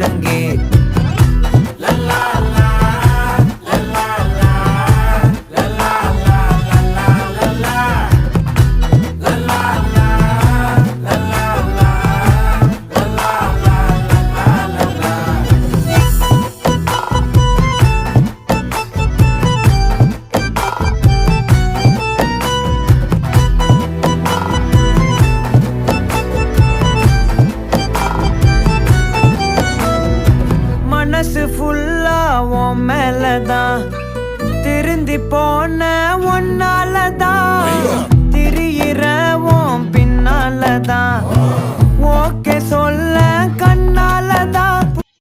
ஒழுங்கே. மனசு ஃபுல்லா உன் மேலதான், திருந்தி போன ஒன்னாலதான், திரியிற உன் பின்னாலதான், ஓகே சொல்ல கண்ணாலதான்,